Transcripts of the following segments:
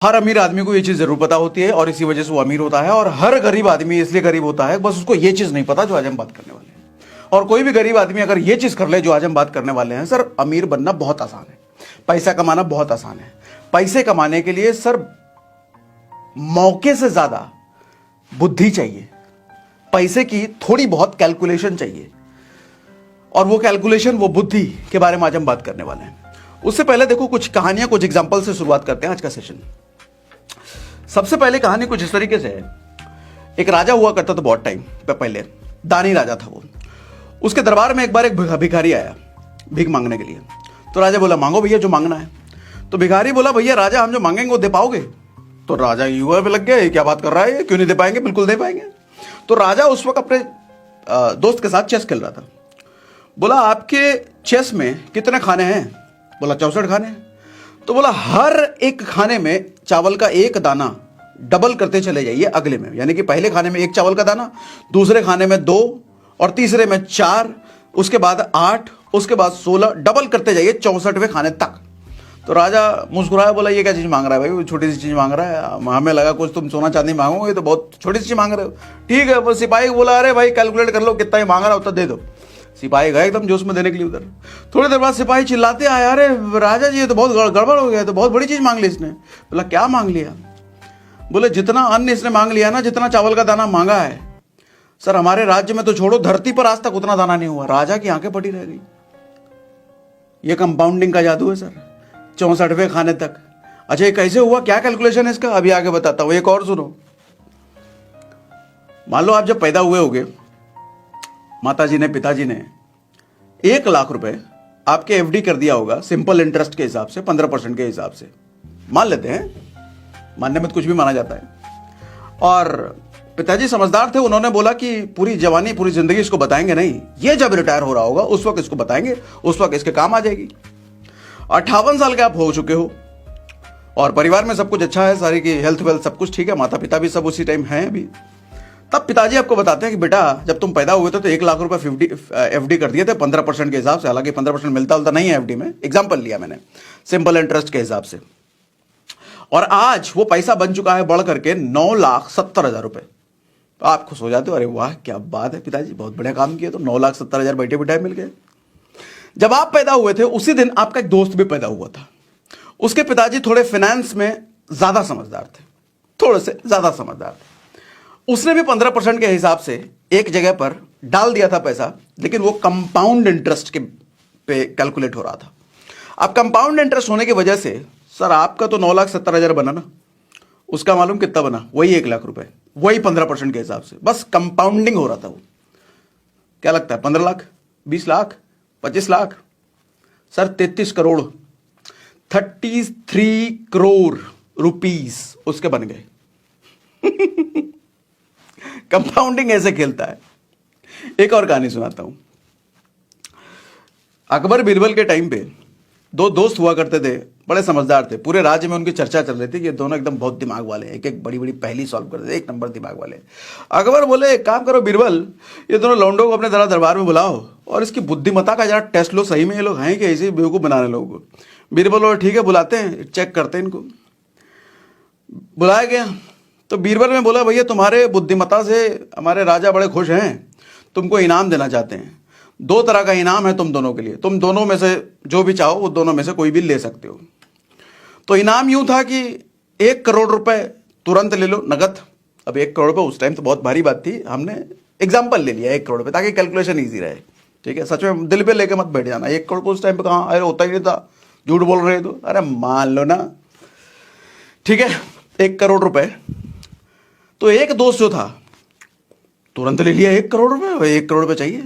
हर अमीर आदमी को ये चीज जरूर पता होती है और इसी वजह से वो अमीर होता है, और हर गरीब आदमी इसलिए गरीब होता है बस उसको ये चीज नहीं पता जो आज हम बात करने वाले हैं। और कोई भी गरीब आदमी अगर ये चीज कर ले जो आज हम बात करने वाले हैं, सर अमीर बनना बहुत आसान है, पैसा कमाना बहुत आसान है। पैसे कमाने के लिए सर मौके से ज्यादा बुद्धि चाहिए, पैसे की थोड़ी बहुत कैलकुलेशन चाहिए, और वो कैलकुलेशन, वो बुद्धि के बारे में आज हम बात करने वाले हैं। उससे पहले देखो कुछ कहानियां, कुछ एग्जांपल से शुरुआत करते हैं आज का सेशन। सबसे पहले कहानी कुछ इस तरीके से है। एक राजा हुआ करता था बहुत टाइम पहले, दानी राजा था वो। उसके दरबार में एक बार एक भिखारी आया भीख मांगने के लिए। तो राजा बोला मांगो भैया जो मांगना है। तो भिखारी बोला भैया राजा हम जो मांगेंगे वो दे पाओगे? तो राजा युवा पे लग गया, क्या बात कर रहा है, क्यों नहीं दे पाएंगे, बिल्कुल दे पाएंगे। तो राजा उस वक्त अपने दोस्त के साथ चेस खेल रहा था। बोला आपके चेस में कितने खाने हैं? बोला 64 खाने हैं। तो बोला हर एक खाने में चावल का एक दाना डबल करते चले जाइए अगले में, यानी कि पहले खाने में एक चावल का दाना, दूसरे खाने में 2 और तीसरे में 4, उसके बाद 8, उसके बाद 16, डबल करते जाइए 64वें खाने तक। तो राजा मुस्कुराया, बोला ये क्या चीज मांग रहा है भाई, छोटी सी चीज मांग रहा है, हमें लगा कुछ तुम सोना चांदी मांगोगे, तो बहुत छोटी सी चीज मांग रहे हो। ठीक है। वो सिपाही बोला अरे भाई कैलकुलेट कर लो कितना ही मांग रहा उतना दे दो। सिपाही गए एकदम जोश में देने के लिए उधर। थोड़ी देर बाद सिपाही चिल्लाते आए, अरे राजा जी ये तो बहुत गड़बड़ हो गया, तो बहुत बड़ी चीज मांग ली इसने। बोला क्या मांग लिया? बोले जितना अन्न इसने मांग लिया ना, जितना चावल का दाना मांगा है सर, हमारे राज्य में तो छोड़ो, धरती पर आज तक उतना दाना नहीं हुआ। राजा की आंखें फटी रह गई। ये कंपाउंडिंग का जादू है सर, 64वें खाने तक। अच्छा ये कैसे हुआ, क्या कैलकुलेशन है इसका, अभी आगे बताता हूं। एक और सुनो। मान लो आप जब पैदा हुए होगे, माताजी ने पिताजी ने 1 लाख रुपए आपके एफडी कर दिया होगा, सिंपल इंटरेस्ट के हिसाब से 15% के हिसाब से, मान लेते हैं, मानने में तो कुछ भी माना जाता है। और पिताजी समझदार थे, उन्होंने बोला कि पूरी जवानी पूरी जिंदगी इसको बताएंगे नहीं, ये जब रिटायर हो रहा होगा उस वक्त इसको बताएंगे, उस वक्त इसके काम आ जाएगी। 58 साल के आप हो चुके हो और परिवार में सब कुछ अच्छा है, सारी की हेल्थ वेल्थ सब कुछ ठीक है, माता पिता भी सब उसी टाइम हैं अभी। तब पिताजी आपको बताते हैं कि बेटा जब तुम पैदा हुए थे तो 1 लाख रुपए एफडी कर दिए थे 15% के हिसाब से, हालांकि 15% मिलता नहीं है एफडी में, एग्जाम्पल लिया मैंने सिंपल इंटरेस्ट के हिसाब से। और आज वो पैसा बन चुका है बढ़ करके 9,70,000 रुपए। तो आप खुश हो जाते हो, अरे वाह क्या बात है पिताजी, बहुत बढ़िया काम किया, तो 9,70,000 बैठे बिठाए मिल गए। जब आप पैदा हुए थे उसी दिन आपका एक दोस्त भी पैदा हुआ था। उसके पिताजी थोड़े फाइनेंस में ज्यादा समझदार थे, थोड़े से ज्यादा समझदार थे। उसने भी 15% के हिसाब से एक जगह पर डाल दिया था पैसा, लेकिन वो कंपाउंड इंटरेस्ट के पे कैलकुलेट हो रहा था। अब कंपाउंड इंटरेस्ट होने की वजह से सर आपका तो 9,70,000 बना ना, उसका मालूम कितना बना, वही 1 लाख रुपए, वही 15% के हिसाब से, बस कंपाउंडिंग हो रहा था वो। क्या लगता है 15 लाख, 20 लाख, 25 लाख? सर 33 करोड़, 33 करोड़ रुपीस उसके बन गए। कंपाउंडिंग ऐसे खेलता है। एक और कहानी सुनाता हूं। अकबर बीरबल के टाइम पे 2 दोस्त हुआ करते थे, बड़े समझदार थे, पूरे राज्य में उनकी चर्चा चल रही थी कि ये दोनों एकदम बहुत दिमाग वाले हैं, एक बड़ी बड़ी पहेली सॉल्व करते थे, 1 नंबर दिमाग वाले। अकबर बोले एक काम करो बीरबल, ये दोनों लौंडों को अपने दरबार में बुलाओ और इसकी बुद्धिमत्ता का जरा टेस्ट लो, सही में ये लोग हैं कि ऐसे ही बेवकूफ बनाने लोगों को। बीरबल बोले ठीक है बुलाते हैं, चेक करते हैं इनको। बुलाया गया तो बीरबल ने बोला भैया तुम्हारे बुद्धिमत्ता से हमारे राजा बड़े खुश हैं, तुमको इनाम देना चाहते हैं। 2 तरह का इनाम है तुम दोनों के लिए, तुम दोनों में से जो भी चाहो वो दोनों में से कोई भी ले सकते हो। तो इनाम यूं था कि 1 करोड़ रुपए तुरंत ले लो नगद। अब 1 करोड़ रुपए उस टाइम तो बहुत भारी बात थी, हमने एग्जाम्पल ले लिया 1 करोड़ रुपए ताकि कैलकुलेशन ईजी रहे। ठीक है, सच में दिल पे लेके मत बैठ जाना, 1 करोड़ उस टाइम पे कहाँ, अरे होता ही नहीं था, झूठ बोल रहे तो, अरे मान लो ना। ठीक है, 1 करोड़ रुपए। तो एक दोस्त जो था तुरंत ले लिया 1 करोड़ रुपए, 1 करोड़ रुपए चाहिए,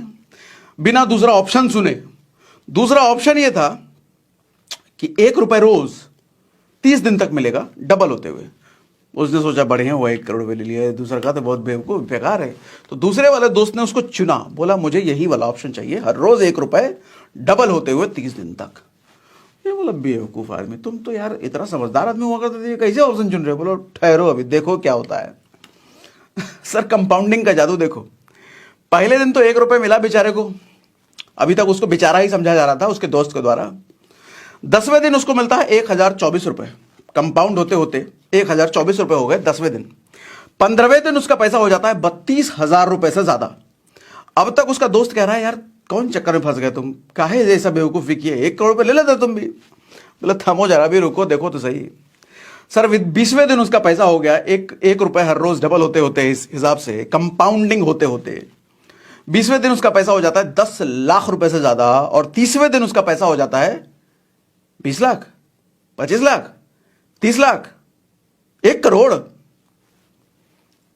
बिना दूसरा ऑप्शन सुने। दूसरा ऑप्शन ये था कि 1 रुपए रोज 30 दिन तक मिलेगा, डबल होते हुए। उसने सोचा बढ़िया हुआ 1 करोड़ रुपए ले लिया, दूसरा का तो बहुत बेवकूफ बेकार है। तो दूसरे वाले दोस्त ने उसको चुना, बोला मुझे यही वाला ऑप्शन चाहिए, हर रोज 1 रुपए डबल होते हुए 30 दिन तक। ये बोला बेवकूफ आदमी, तुम तो यार इतना समझदार आदमी हुआ करते थे, कैसे ऑप्शन चुन रहे हो? बोलो ठहरो अभी देखो क्या होता है। सर कंपाउंडिंग का जादू देखो। पहले दिन तो 1 रुपए मिला बेचारे को, अभी तक उसको बेचारा ही समझा जा रहा था उसके दोस्त के द्वारा। 10वें दिन उसको मिलता है 1,024 रुपए, कंपाउंड होते होते 1,024 रुपए हो गए 10वें दिन। 15वें दिन उसका पैसा हो जाता है 32,000 रुपए से ज्यादा। अब तक उसका दोस्त कह रहा है यार कौन चक्कर में फंस गए तुम, काहे जैसा बेवकूफी किए, 1 करोड़ रुपए ले लेते तुम भी। बोला थमो जरा भी, रुको देखो तो सही। सर 20वें दिन उसका पैसा हो गया एक रुपए हर रोज डबल होते होते, इस हिसाब से कंपाउंडिंग होते होते 20वें दिन उसका पैसा हो जाता है 10 लाख रुपए से ज्यादा। और 30वें दिन उसका पैसा हो जाता है 20 लाख, 25 लाख, 30 लाख, 1 करोड़।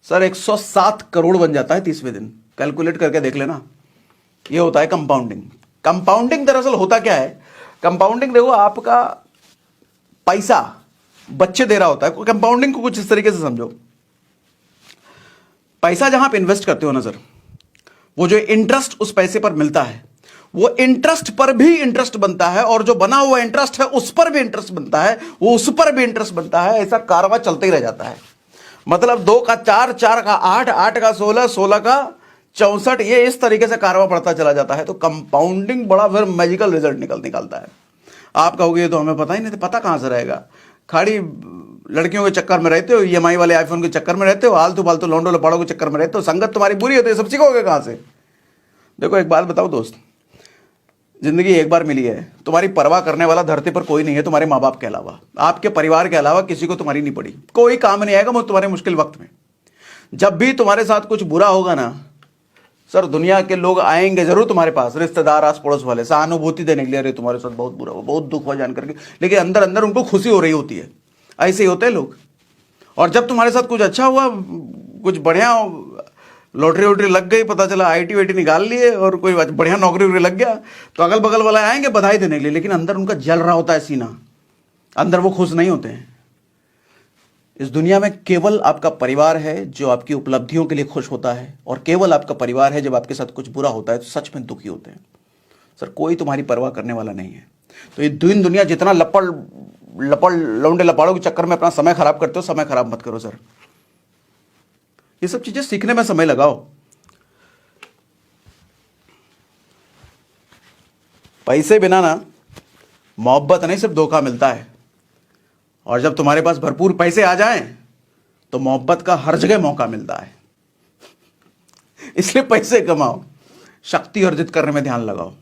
सर 107 करोड़ बन जाता है 30वें दिन। कैलकुलेट करके देख लेना। ये होता है कंपाउंडिंग। कंपाउंडिंग दरअसल होता क्या है, कंपाउंडिंग देखो आपका पैसा बच्चे दे रहा होता है। कंपाउंडिंग को कुछ इस तरीके से समझो, पैसा जहां आप इन्वेस्ट करते हो ना सर, वो जो इंटरेस्ट उस पैसे पर मिलता है, वो इंटरेस्ट पर भी इंटरेस्ट बनता है, और जो बना हुआ इंटरेस्ट है उस पर भी इंटरेस्ट बनता है, वो उस पर भी इंटरेस्ट बनता है। ऐसा कारवा चलते ही रह जाता है। मतलब 2 का 4, 4 का 8, 8 का 16, 16 का 64, ये इस तरीके से कारवा बढ़ता चला जाता है। तो कंपाउंडिंग बड़ा फिर मैजिकल रिजल्ट निकालता है। आप कहोगे ये तो हमें पता ही नहीं, तो पता कहां से रहेगा। खाली लड़कियों के चक्कर में रहते हो, ईएमआई वाले आईफोन के चक्कर में रहते हो, आलतू फालतू लौंडो लपाड़ों के चक्कर में रहते हो, संगत तुम्हारी बुरी होती है, सब सीखोगे कहां से। देखो एक बात बताओ दोस्त, जिंदगी एक बार मिली है, तुम्हारी परवाह करने वाला धरती पर कोई नहीं है तुम्हारे माँ बाप के अलावा, आपके परिवार के अलावा किसी को तुम्हारी नहीं पड़ी। कोई काम नहीं आएगा तुम्हारे मुश्किल वक्त में। जब भी तुम्हारे साथ कुछ बुरा होगा ना सर, दुनिया के लोग आएंगे जरूर तुम्हारे पास, रिश्तेदार, आस पड़ोस वाले, सहानुभूति देने के लिए, अरे तुम्हारे साथ बहुत बुरा हुआ, बहुत दुख हुआ जान करके, लेकिन अंदर अंदर उनको खुशी हो रही होती है। ऐसे ही होते हैं लोग। और जब तुम्हारे साथ कुछ अच्छा हुआ, कुछ बढ़िया, लॉटरी वोटरी लग गई, पता चला आईटी वाईटी निकाल लिए और कोई बढ़िया नौकरी वोकरी लग गया, तो अगल बगल वाले आएंगे बधाई देने के लिए, लेकिन अंदर उनका जल रहा होता है सीना, अंदर वो खुश नहीं होते हैं। इस दुनिया में केवल आपका परिवार है जो आपकी उपलब्धियों के लिए खुश होता है, और केवल आपका परिवार है जब आपके साथ कुछ बुरा होता है तो सच में दुखी होते हैं। सर कोई तुम्हारी परवाह करने वाला नहीं है। तो ये दुनिया जितना लपड़ लौंडे लपाड़ों के चक्कर में अपना समय खराब करते हो, समय खराब मत करो सर। ये सब चीजें सीखने में समय लगाओ। पैसे बिना ना मोहब्बत नहीं, सिर्फ धोखा मिलता है। और जब तुम्हारे पास भरपूर पैसे आ जाएं तो मोहब्बत का हर जगह मौका मिलता है। इसलिए पैसे कमाओ, शक्ति अर्जित करने में ध्यान लगाओ।